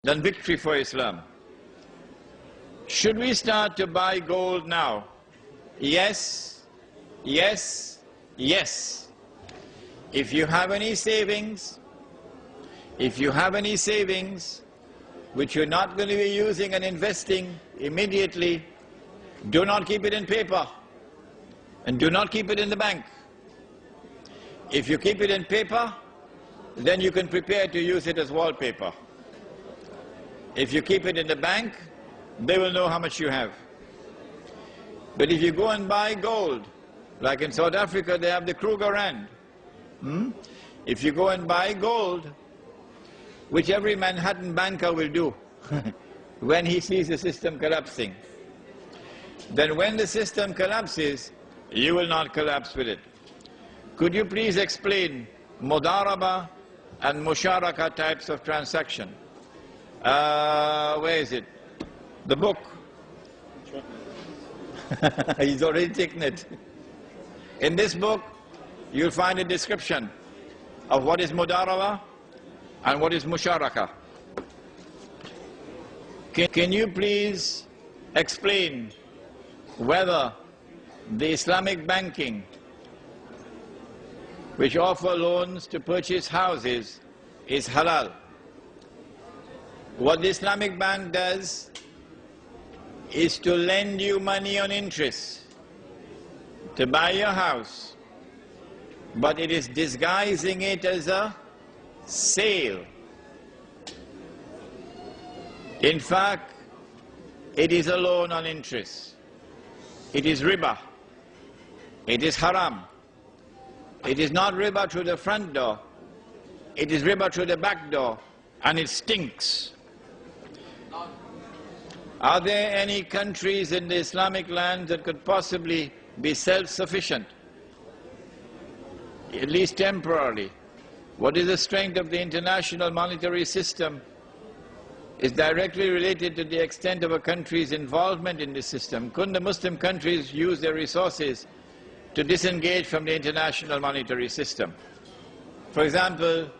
than victory for Islam. Should we start to buy gold now? Yes, yes, yes. If you have any savings, which you're not going to be using and investing immediately, do not keep it in paper and do not keep it in the bank. If you keep it in paper, then you can prepare to use it as wallpaper. If you keep it in the bank, they will know how much you have. But if you go and buy gold, like in South Africa they have the Kruger Rand. If you go and buy gold, which every Manhattan banker will do when he sees the system collapsing, then when the system collapses, you will not collapse with it. Could you please explain Mudaraba and Musharaka types of transaction? Where is it? The book. He's already taken it. In this book, you'll find a description of what is Mudaraba and what is Musharaka. Can you please explain whether the Islamic banking, which offer loans to purchase houses, is halal? What the Islamic bank does is to lend you money on interest to buy your house, but it is disguising it as a sale. In fact, it is a loan on interest. It is riba. It is haram. It is not riba through the front door. It is riba through the back door, and it stinks. Are there any countries in the Islamic land that could possibly be self-sufficient, at least temporarily? What is the strength of the international monetary system is directly related to the extent of a country's involvement in the system. Couldn't the Muslim countries use their resources to disengage from the international monetary system? For example,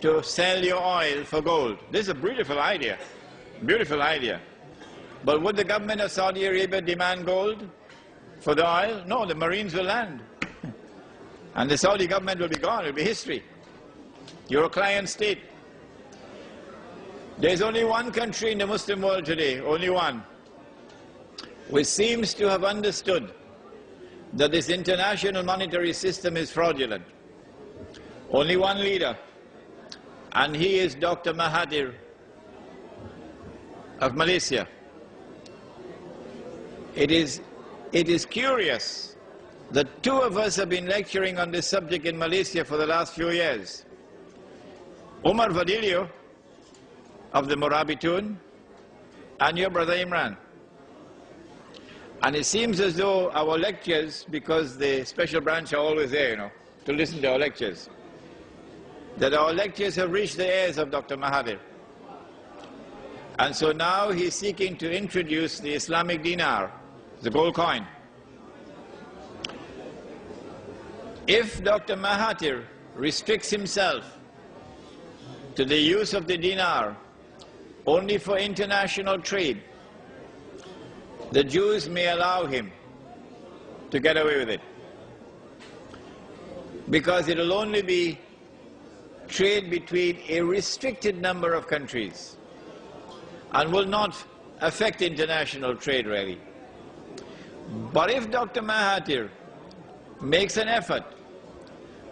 to sell your oil for gold. This is a beautiful idea, beautiful idea. But would the government of Saudi Arabia demand gold for the oil? No, the Marines will land. And the Saudi government will be gone, it will be history. You're a client state. There's only one country in the Muslim world today, only one, which seems to have understood that this international monetary system is fraudulent. Only one leader, and he is Dr. Mahathir of Malaysia. It is curious that two of us have been lecturing on this subject in Malaysia for the last few years. Umar Vadilio of the Murabitun and your brother Imran. And it seems as though our lectures, because the special branch are always there, to listen to our lectures, that our lectures have reached the ears of Dr. Mahathir. And so now he's seeking to introduce the Islamic dinar, the gold coin. If Dr. Mahathir restricts himself to the use of the dinar only for international trade, the Jews may allow him to get away with it, because it will only be trade between a restricted number of countries and will not affect international trade really. But if Dr. Mahathir makes an effort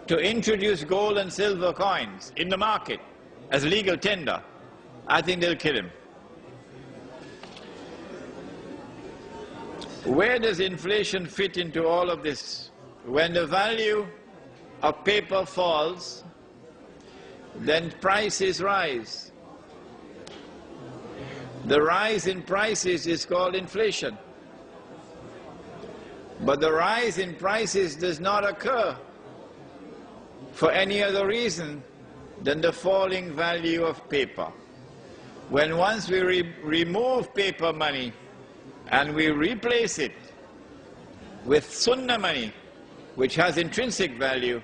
to introduce gold and silver coins in the market as legal tender, I think they'll kill him. Where does inflation fit into all of this? When the value of paper falls, then prices rise. The rise in prices is called inflation. But the rise in prices does not occur for any other reason than the falling value of paper. When once we remove paper money and we replace it with sunnah money, which has intrinsic value,